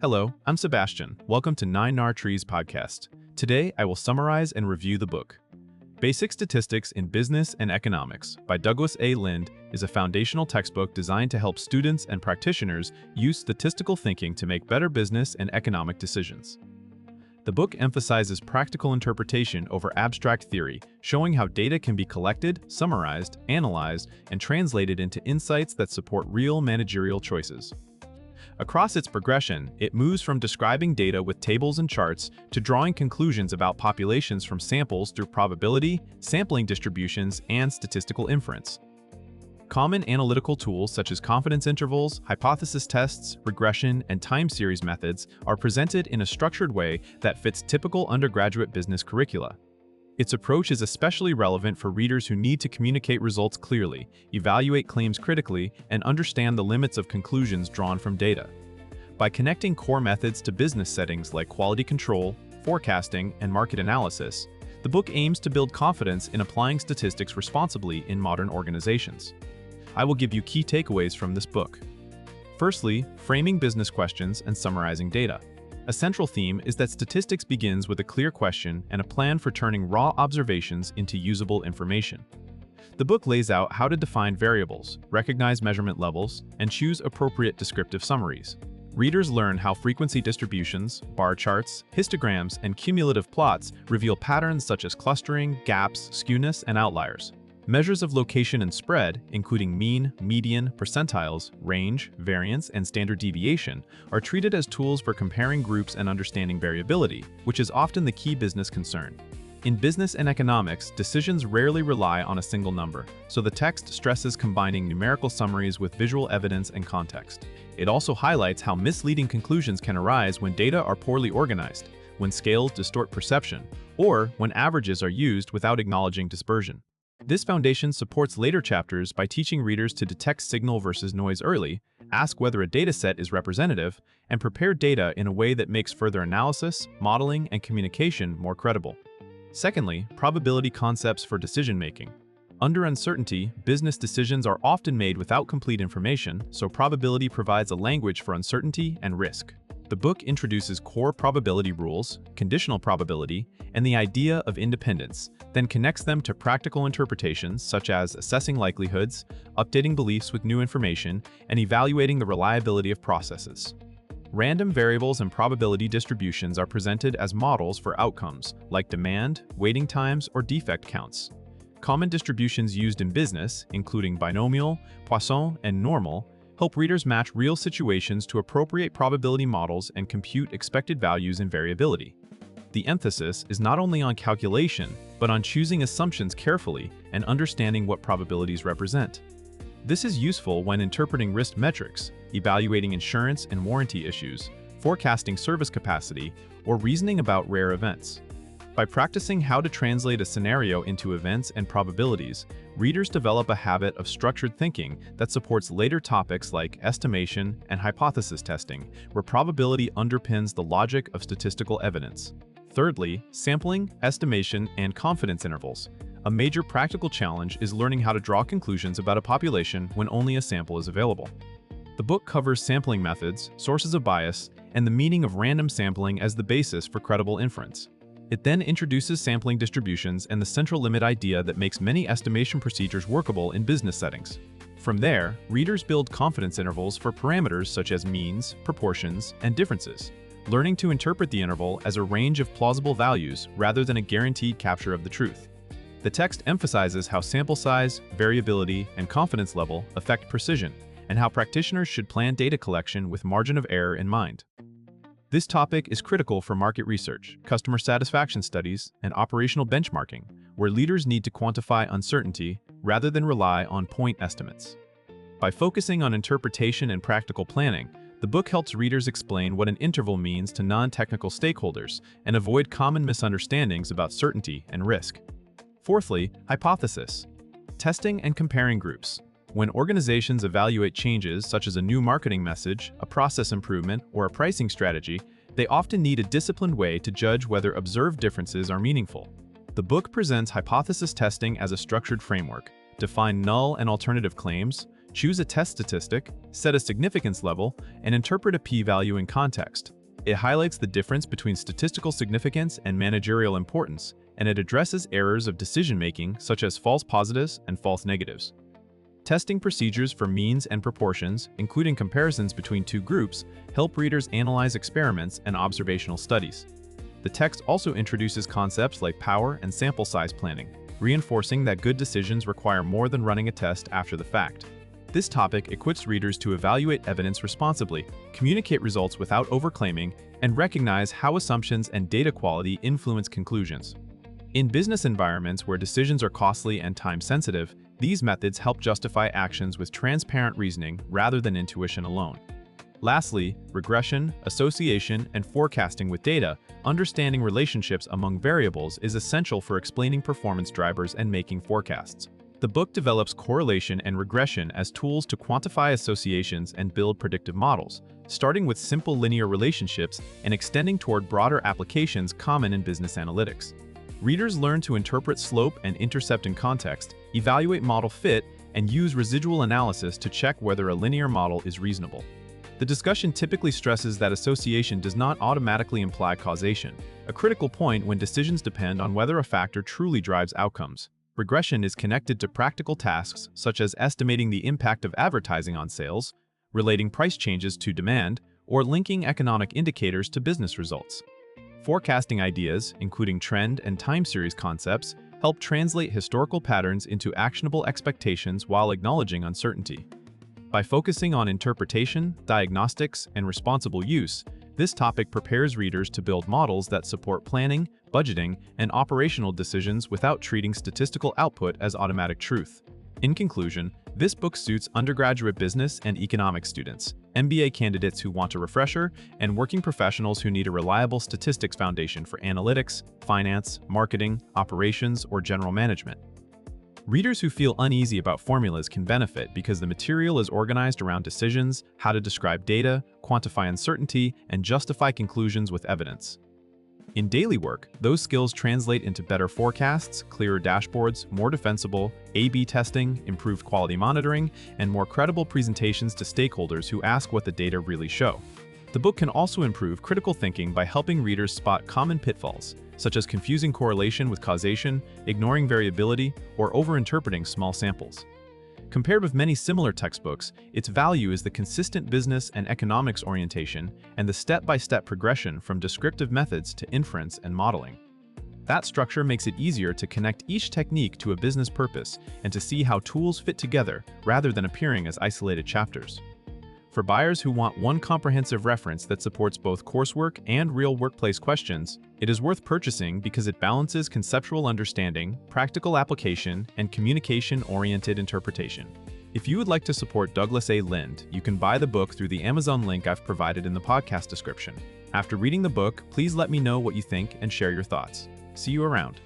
Hello, I'm Sebastian. Welcome to 9 Trees podcast. Today, I will summarize and review the book. Basic Statistics in Business and Economics by Douglas A. Lind is a foundational textbook designed to help students and practitioners use statistical thinking to make better business and economic decisions. The book emphasizes practical interpretation over abstract theory, showing how data can be collected, summarized, analyzed, and translated into insights that support real managerial choices. Across its progression, it moves from describing data with tables and charts to drawing conclusions about populations from samples through probability, sampling distributions, and statistical inference. Common analytical tools such as confidence intervals, hypothesis tests, regression, and time series methods are presented in a structured way that fits typical undergraduate business curricula. Its approach is especially relevant for readers who need to communicate results clearly, evaluate claims critically, and understand the limits of conclusions drawn from data. By connecting core methods to business settings like quality control, forecasting, and market analysis, the book aims to build confidence in applying statistics responsibly in modern organizations. I will give you key takeaways from this book. Firstly, framing business questions and summarizing data. A central theme is that statistics begins with a clear question and a plan for turning raw observations into usable information. The book lays out how to define variables, recognize measurement levels, and choose appropriate descriptive summaries. Readers learn how frequency distributions, bar charts, histograms, and cumulative plots reveal patterns such as clustering, gaps, skewness, and outliers. Measures of location and spread, including mean, median, percentiles, range, variance, and standard deviation, are treated as tools for comparing groups and understanding variability, which is often the key business concern. In business and economics, decisions rarely rely on a single number, so the text stresses combining numerical summaries with visual evidence and context. It also highlights how misleading conclusions can arise when data are poorly organized, when scales distort perception, or when averages are used without acknowledging dispersion. This foundation supports later chapters by teaching readers to detect signal versus noise early, ask whether a dataset is representative, and prepare data in a way that makes further analysis, modeling, and communication more credible. Secondly, probability concepts for decision-making. Under uncertainty, business decisions are often made without complete information, so probability provides a language for uncertainty and risk. The book introduces core probability rules, conditional probability, and the idea of independence, then connects them to practical interpretations such as assessing likelihoods, updating beliefs with new information, and evaluating the reliability of processes. Random variables and probability distributions are presented as models for outcomes, like demand, waiting times, or defect counts. Common distributions used in business, including binomial, Poisson, and normal, help readers match real situations to appropriate probability models and compute expected values and variability. The emphasis is not only on calculation, but on choosing assumptions carefully and understanding what probabilities represent. This is useful when interpreting risk metrics, evaluating insurance and warranty issues, forecasting service capacity, or reasoning about rare events. By practicing how to translate a scenario into events and probabilities, readers develop a habit of structured thinking that supports later topics like estimation and hypothesis testing, where probability underpins the logic of statistical evidence. Thirdly, sampling, estimation, and confidence intervals. A major practical challenge is learning how to draw conclusions about a population when only a sample is available. The book covers sampling methods, sources of bias, and the meaning of random sampling as the basis for credible inference. It then introduces sampling distributions and the central limit idea that makes many estimation procedures workable in business settings. From there, readers build confidence intervals for parameters such as means, proportions, and differences, learning to interpret the interval as a range of plausible values rather than a guaranteed capture of the truth. The text emphasizes how sample size, variability, and confidence level affect precision, and how practitioners should plan data collection with margin of error in mind. This topic is critical for market research, customer satisfaction studies, and operational benchmarking, where leaders need to quantify uncertainty rather than rely on point estimates. By focusing on interpretation and practical planning, the book helps readers explain what an interval means to non-technical stakeholders and avoid common misunderstandings about certainty and risk. Fourthly, hypothesis. Testing and comparing groups. When organizations evaluate changes such as a new marketing message, a process improvement, or a pricing strategy, they often need a disciplined way to judge whether observed differences are meaningful. The book presents hypothesis testing as a structured framework, define null and alternative claims, Choose a test statistic, set a significance level, and interpret a p-value in context. It highlights the difference between statistical significance and managerial importance, and it addresses errors of decision-making such as false positives and false negatives. Testing procedures for means and proportions, including comparisons between two groups, help readers analyze experiments and observational studies. The text also introduces concepts like power and sample size planning, reinforcing that good decisions require more than running a test after the fact. This topic equips readers to evaluate evidence responsibly, communicate results without overclaiming, and recognize how assumptions and data quality influence conclusions. In business environments where decisions are costly and time-sensitive, these methods help justify actions with transparent reasoning rather than intuition alone. Lastly, regression, association, and forecasting with data, understanding relationships among variables is essential for explaining performance drivers and making forecasts. The book develops correlation and regression as tools to quantify associations and build predictive models, starting with simple linear relationships and extending toward broader applications common in business analytics. Readers learn to interpret slope and intercept in context, evaluate model fit, and use residual analysis to check whether a linear model is reasonable. The discussion typically stresses that association does not automatically imply causation, a critical point when decisions depend on whether a factor truly drives outcomes. Regression is connected to practical tasks such as estimating the impact of advertising on sales, relating price changes to demand, or linking economic indicators to business results. Forecasting ideas, including trend and time series concepts, help translate historical patterns into actionable expectations while acknowledging uncertainty. By focusing on interpretation, diagnostics, and responsible use, this topic prepares readers to build models that support planning, budgeting, and operational decisions without treating statistical output as automatic truth. In conclusion, this book suits undergraduate business and economics students, MBA candidates who want a refresher, and working professionals who need a reliable statistics foundation for analytics, finance, marketing, operations, or general management. Readers who feel uneasy about formulas can benefit because the material is organized around decisions, how to describe data, quantify uncertainty, and justify conclusions with evidence. In daily work, those skills translate into better forecasts, clearer dashboards, more defensible A/B testing, improved quality monitoring, and more credible presentations to stakeholders who ask what the data really show. The book can also improve critical thinking by helping readers spot common pitfalls, such as confusing correlation with causation, ignoring variability, or overinterpreting small samples. Compared with many similar textbooks, its value is the consistent business and economics orientation and the step-by-step progression from descriptive methods to inference and modeling. That structure makes it easier to connect each technique to a business purpose and to see how tools fit together rather than appearing as isolated chapters. For buyers who want one comprehensive reference that supports both coursework and real workplace questions, it is worth purchasing because it balances conceptual understanding, practical application, and communication-oriented interpretation. If you would like to support Douglas A. Lind, you can buy the book through the Amazon link I've provided in the podcast description. After reading the book, please let me know what you think and share your thoughts. See you around.